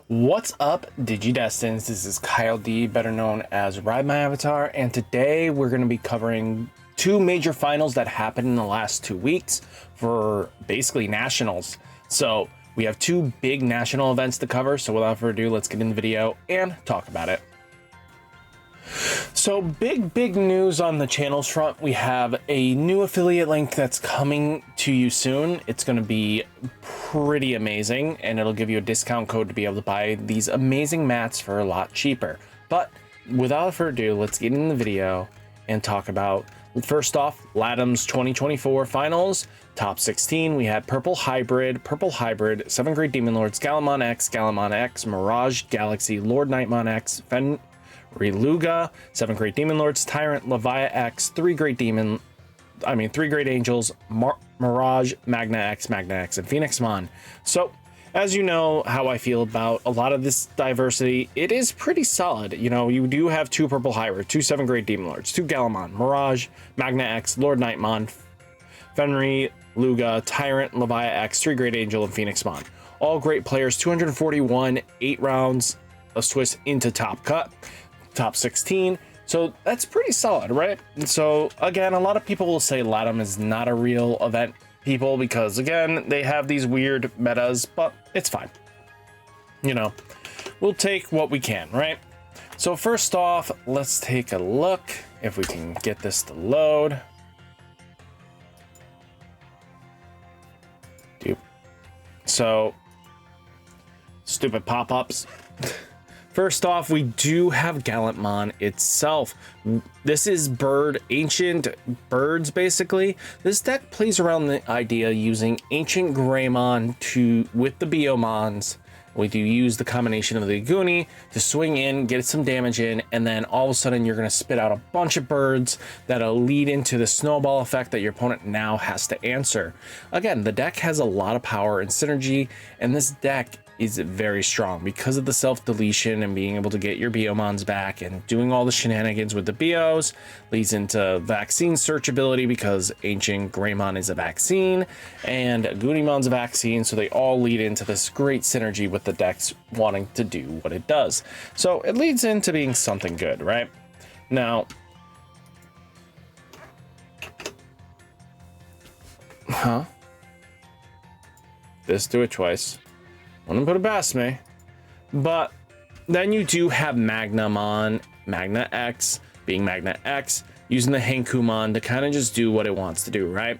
What's up, Digidestins? This is Kyle D, better known as RideMyAvatar, and today we're going to be covering two major finals that happened in the last 2 weeks for basically nationals. So we have two big national events to cover, so without further ado, let's get in the video and talk about it. So big news on the channels front. We have a new affiliate link that's coming to you soon. It's going to be pretty amazing, and it'll give you a discount code to be able to buy these amazing mats for a lot cheaper. But without further ado, let's get in the video and talk about, first off, LATAM's 2024 finals. Top 16, we had Purple Hybrid, 7th Grade Demon Lords, Gallimon X, Mirage, Galaxy, Lord Nightmon X, Luga, 7th Grade Demon Lords, Tyrant, Leviathan X, 3 Great Angels, Mirage, Magna X, and Phoenixmon. So, as you know how I feel about a lot of this diversity, it is pretty solid. You know, you do have two Purple Hybrid, two 7th Grade Demon Lords, two Gallimon, Mirage, Magna X, Lord Nightmon, Fenrir, Luga, Tyrant, Leviathan X, 3 Great Angel, and Phoenixmon. All great players, 241, 8 rounds of Swiss into top cut. Top 16, so that's pretty solid, right? And so again, a lot of people will say LATAM is not a real event, people, because again, they have these weird metas, but it's fine. You know, we'll take what we can, right? So first off, let's take a look if we can get this to load. So stupid pop-ups. First off, we do have Gallimon itself. This is ancient birds, basically. This deck plays around the idea using ancient Greymon with the Biomons. We do use the combination of the Goonie to swing in, get some damage in, and then all of a sudden you're going to spit out a bunch of birds that'll lead into the snowball effect that your opponent now has to answer. Again, the deck has a lot of power and synergy, and this deck is very strong because of the self-deletion and being able to get your Biomons back and doing all the shenanigans with the Bios. Leads into vaccine searchability because ancient Greymon is a vaccine and Goonimon's a vaccine, so they all lead into this great synergy with the decks wanting to do what it does. So it leads into being something good, right? Now, this do it twice. Wouldn't put it past me. But then you do have Magna X, being Magna X, using the Hankumon to kind of just do what it wants to do, right?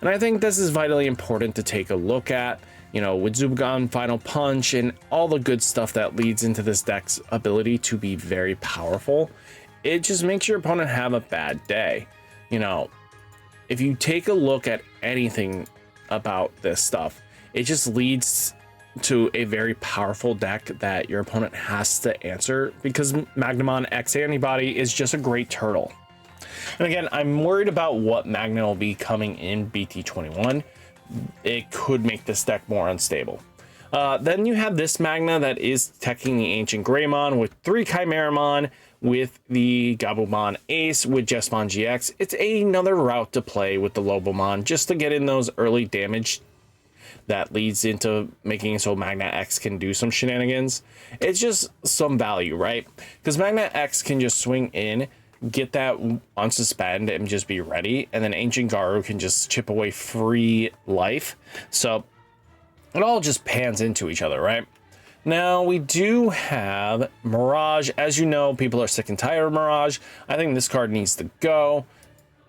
And I think this is vitally important to take a look at, you know, with Zubagon, Final Punch, and all the good stuff that leads into this deck's ability to be very powerful. It just makes your opponent have a bad day. You know, if you take a look at anything about this stuff, it just leads to a very powerful deck that your opponent has to answer, because Magnamon X Antibody is just a great turtle. And again, I'm worried about what Magna will be coming in BT21. It could make this deck more unstable. Then you have this Magna that is teching the Ancient Greymon with 3 Chimeramon, with the Gabumon Ace, with Jesmon GX. It's another route to play with the Lobomon just to get in those early damage that leads into making it so Magna X can do some shenanigans. It's just some value, right? Because Magna X can just swing in, get that unsuspend, and just be ready, and then Ancient Garu can just chip away free life. So it all just pans into each other, right? Now we do have Mirage. As you know, people are sick and tired of Mirage. I think this card needs to go.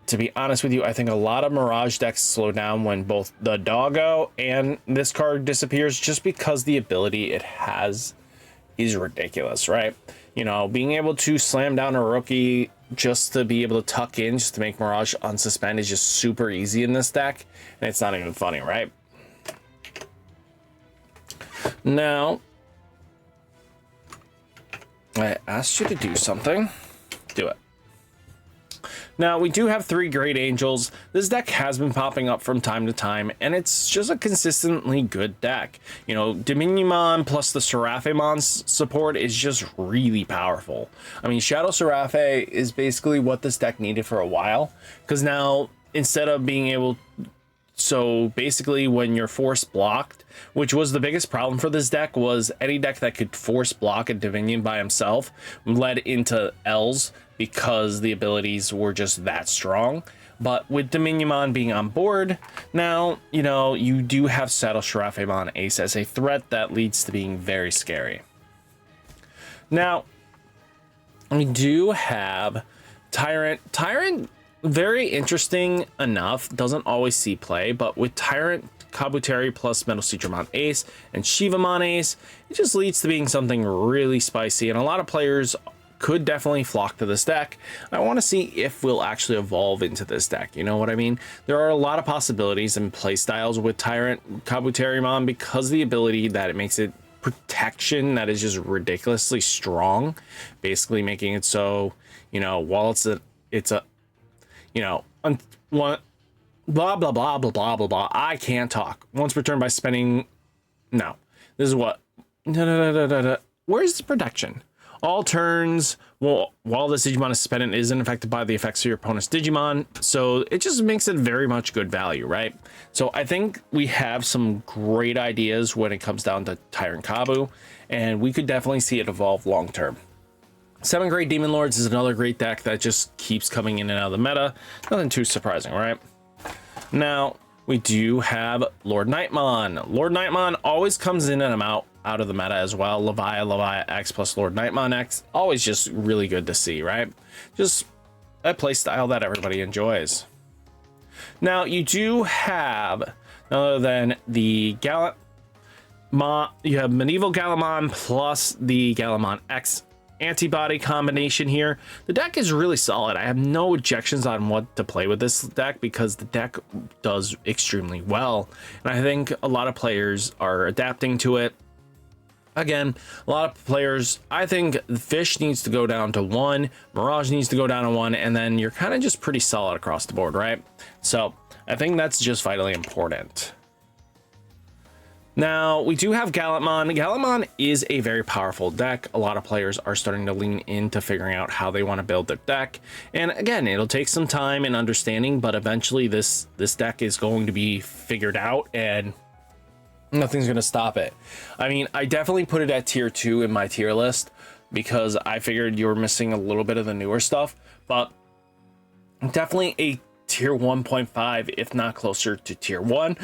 To be honest with you, I think a lot of Mirage decks slow down when both the Doggo and this card disappears, just because the ability it has is ridiculous, right? You know, being able to slam down a rookie just to be able to tuck in, just to make Mirage unsuspend is just super easy in this deck, and it's not even funny, right? Now, I asked you to do something. Do it. Now, we do have 3 Great Angels. This deck has been popping up from time to time, and it's just a consistently good deck. You know, Diminumon plus the Seraphimon's support is just really powerful. I mean, Shadow Seraphe is basically what this deck needed for a while, because now, instead of being able So basically when you're force blocked, which was the biggest problem for this deck, was any deck that could force block a Dominion by himself led into L's because the abilities were just that strong. But with Diminumon being on board, now, you know, you do have Saddle Seraphimon Ace as a threat that leads to being very scary. Now, we do have Tyrant. Tyrant, very interesting enough, doesn't always see play, but with Tyrant, Kabuteru plus Metal Seadramon Ace and Shivamon Ace, it just leads to being something really spicy, and a lot of players could definitely flock to this deck. I want to see if we'll actually evolve into this deck, you know what I mean? There are a lot of possibilities and playstyles with Tyrant Kabuterimon because of the ability that it makes it protection that is just ridiculously strong, basically making it so, you know, while it's a you know, blah blah blah blah blah blah blah. I can't talk. Once per turn by spending. No, this is what. Where's the protection? All turns. Well, while this Digimon is spent, it isn't affected by the effects of your opponent's Digimon, so it just makes it very much good value, right? So I think we have some great ideas when it comes down to Tyrant Kabu, and we could definitely see it evolve long term. 7 Great Demon Lords is another great deck that just keeps coming in and out of the meta. Nothing too surprising, right? Now, we do have Lord Nightmon. Lord Nightmon always comes in and out of the meta as well. Leviathan X plus Lord Nightmon X. Always just really good to see, right? Just a play style that everybody enjoys. Now, you do have, other than the you have Medieval Galamon plus the Galamon X antibody combination here. The deck is really solid. I have no objections on what to play with this deck because the deck does extremely well, and I think a lot of players are adapting to it. Again, a lot of players, I think Fish needs to go down to 1, Mirage needs to go down to 1, and then you're kind of just pretty solid across the board, right? So I think that's just vitally important. Now, we do have Gallantmon. Gallantmon is a very powerful deck. A lot of players are starting to lean into figuring out how they want to build their deck. And again, it'll take some time and understanding, but eventually this deck is going to be figured out and nothing's going to stop it. I mean, I definitely put it at tier 2 in my tier list because I figured you were missing a little bit of the newer stuff, but definitely a tier 1.5, if not closer to tier 1.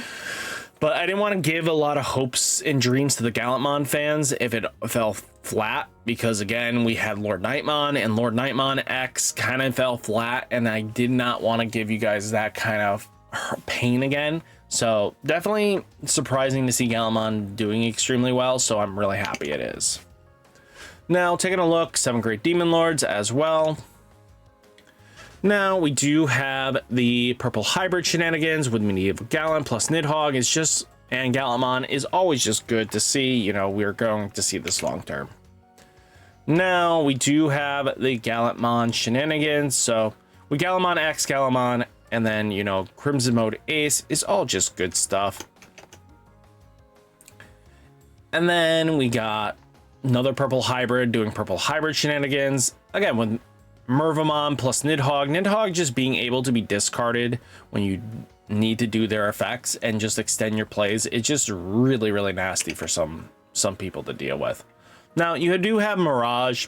But I didn't want to give a lot of hopes and dreams to the Gallantmon fans if it fell flat, because again, we had Lord Nightmon and Lord Nightmon X kind of fell flat, and I did not want to give you guys that kind of pain again. So definitely surprising to see Gallantmon doing extremely well, so I'm really happy it is. Now, taking a look, 7 Great Demon Lords as well. Now, we do have the purple hybrid shenanigans with Medieval Gallant plus Nidhogg is just, and Gallantmon is always just good to see. You know, we're going to see this long term. Now, we do have the Gallantmon shenanigans. So, we Gallantmon X, Gallantmon, and then, you know, Crimson Mode Ace is all just good stuff. And then we got another purple hybrid doing purple hybrid shenanigans. Again, with Mervamon plus Nidhogg. Nidhogg just being able to be discarded when you need to do their effects and just extend your plays. It's just really, really nasty for some people to deal with. Now, you do have Mirage.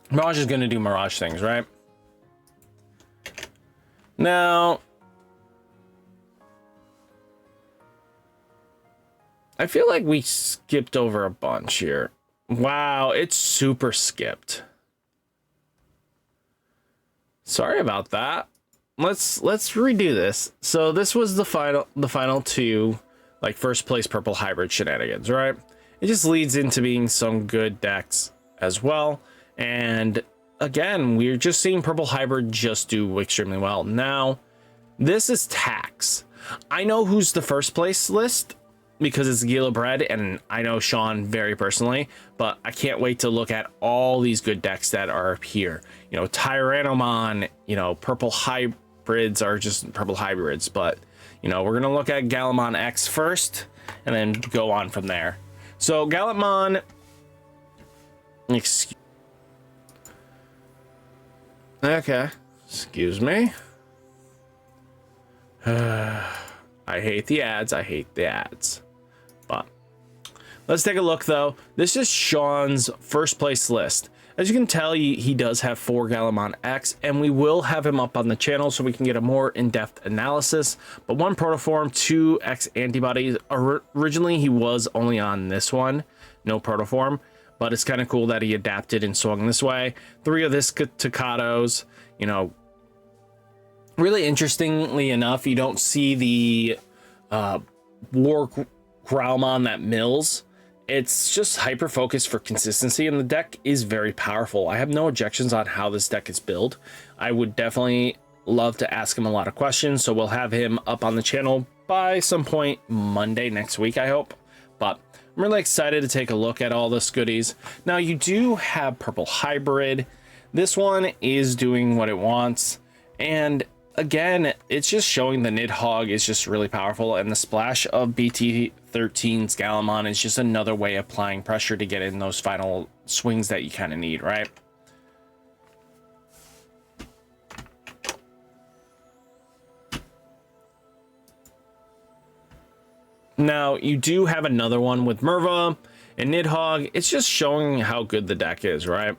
Mirage is going to do Mirage things, right? Now, I feel like we skipped over a bunch here. Wow, it's super skipped. Sorry about that. Let's redo this. So this was the final 2, like first place purple hybrid shenanigans, right? It just leads into being some good decks as well. And again, we're just seeing purple hybrid just do extremely well. Now, this is tax. I know who's the first place list because it's Gila Bread, and I know Sean very personally, but I can't wait to look at all these good decks that are here. You know, Tyrannomon, you know, purple hybrids are just purple hybrids, but, you know, we're going to look at Gallantmon X first and then go on from there. So, Gallantmon, okay, excuse me. I hate the ads. I hate the ads. But let's take a look, though. This is Sean's first place list. As you can tell, he does have 4 Gallimon X, and we will have him up on the channel so we can get a more in-depth analysis. But 1 Protoform, 2 X antibodies. Originally, he was only on this one, no Protoform, but it's kind of cool that he adapted and swung this way. 3 of this Takatos, you know. Really interestingly enough, you don't see the War Growlmon that mills. It's just hyper focused for consistency, and the deck is very powerful. I have no objections on how this deck is built. I would definitely love to ask him a lot of questions, so we'll have him up on the channel by some point Monday next week, I hope. But I'm really excited to take a look at all this goodies. Now, you do have Purple Hybrid. This one is doing what it wants, and again, it's just showing the Nidhogg is just really powerful, and the splash of BT13's Gallimon is just another way of applying pressure to get in those final swings that you kind of need, right? Now, you do have another one with Merva and Nidhogg. It's just showing how good the deck is, right?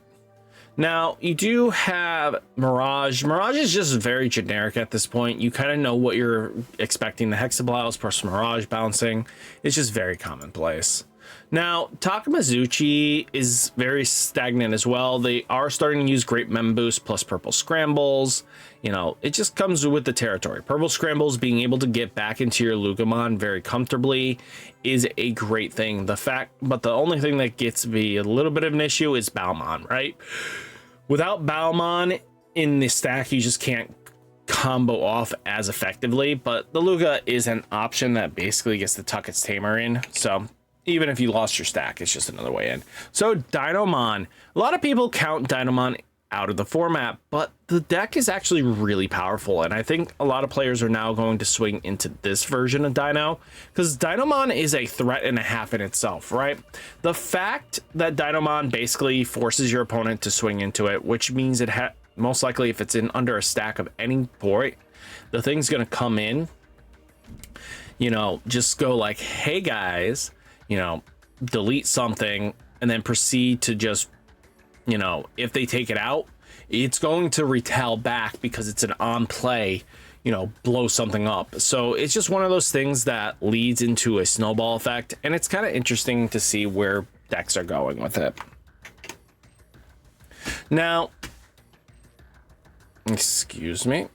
Now, you do have Mirage. Mirage is just very generic at this point. You kind of know what you're expecting. The Hexablouse plus Mirage bouncing is just very commonplace. Now, Takamazuchi is very stagnant as well. They are starting to use Great Mem Boost plus Purple Scrambles. You know, it just comes with the territory. Purple Scrambles, being able to get back into your Lugamon very comfortably is a great thing. But the only thing that gets me a little bit of an issue is Balmon, right? Without Balmon in the stack, you just can't combo off as effectively, but the Luga is an option that basically gets to tuck its tamer in. So even if you lost your stack, it's just another way in. So Dinomon, a lot of people count Dinomon out of the format, but the deck is actually really powerful, and I think a lot of players are now going to swing into this version of Dino, because Dinomon is a threat and a half in itself, right? The fact that Dinomon basically forces your opponent to swing into it, which means it most likely, if it's in under a stack of any point, the thing's going to come in, you know, just go like, hey guys, you know, delete something, and then proceed to just, you know, if they take it out, it's going to retell back because it's an on play, you know, blow something up. So it's just one of those things that leads into a snowball effect, and it's kind of interesting to see where decks are going with it. Now, excuse me.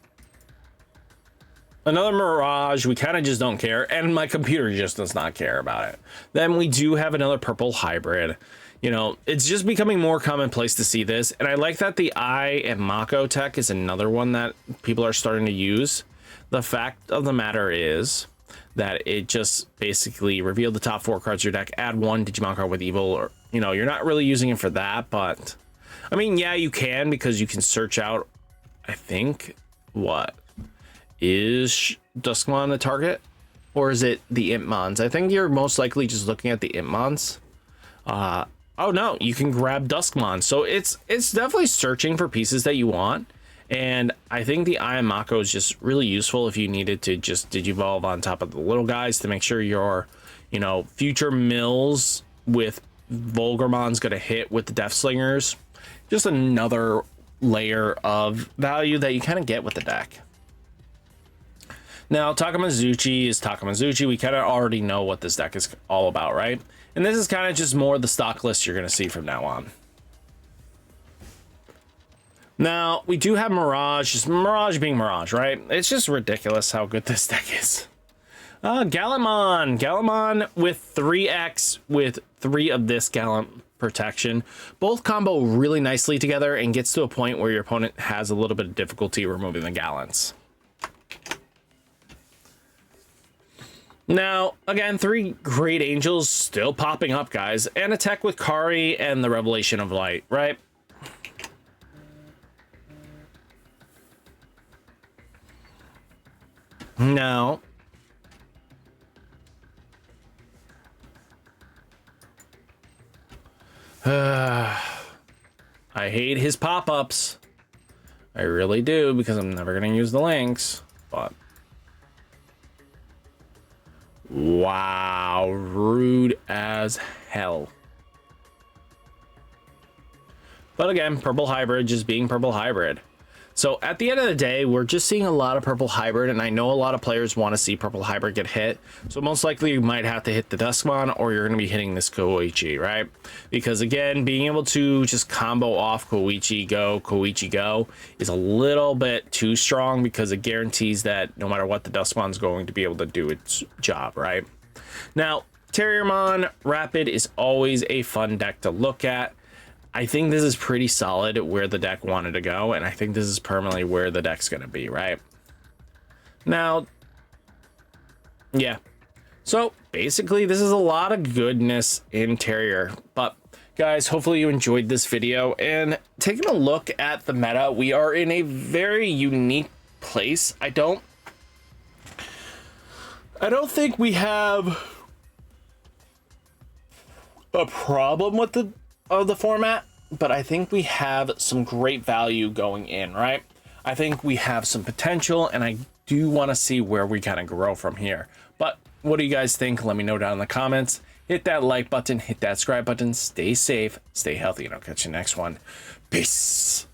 Another Mirage, we kind of just don't care, and my computer just does not care about it. Then we do have another Purple Hybrid. You know, it's just becoming more commonplace to see this, and I like that the Eye and Mako tech is another one that people are starting to use. The fact of the matter is that it just basically revealed the top 4 cards of your deck, add 1 Digimon card with Evil, or, you know, you're not really using it for that, but I mean, yeah, you can, because you can search out, I think, what is Duskmon the target, or is it the Impmons? I think you're most likely just looking at the Impmons. Oh no, you can grab Duskmon. So it's definitely searching for pieces that you want. And I think the Eye and Mako is just really useful if you needed to just Digivolve on top of the little guys to make sure your, you know, future mills with Volgarmon's going to hit with the Death Slingers. Just another layer of value that you kind of get with the deck. Now, Takamazuchi is Takamazuchi. We kind of already know what this deck is all about, right? And this is kind of just more the stock list you're going to see from now on. Now, we do have Mirage, just Mirage being Mirage, right? It's just ridiculous how good this deck is. Gallimon. Gallimon with 3x with 3 of this Gallimon protection. Both combo really nicely together and gets to a point where your opponent has a little bit of difficulty removing the Gallants. Now, again, 3 Great Angels still popping up, guys. And a tech with Kari and the Revelation of Light, right? Now, I hate his pop-ups. I really do, because I'm never going to use the links, but Wow, rude as hell. But again, purple hybrid just being purple hybrid. So at the end of the day, we're just seeing a lot of purple hybrid, and I know a lot of players want to see purple hybrid get hit. So most likely you might have to hit the Duskmon, or you're going to be hitting this Koichi, right? Because again, being able to just combo off Koichi go is a little bit too strong, because it guarantees that no matter what, the Duskmon's going to be able to do its job, right? Now, Terriermon Rapid is always a fun deck to look at. I think this is pretty solid where the deck wanted to go, and I think this is permanently where the deck's going to be, right? Now, yeah. So, basically, this is a lot of goodness in Terrier. But, guys, hopefully you enjoyed this video. And taking a look at the meta, we are in a very unique place. I don't think we have a problem with the format, but I think we have some great value going in, right? I think we have some potential, and I do want to see where we kind of grow from here. But what do you guys think? Let me know down in the comments. Hit that like button, hit that subscribe button, stay safe, stay healthy, and I'll catch you next one. Peace.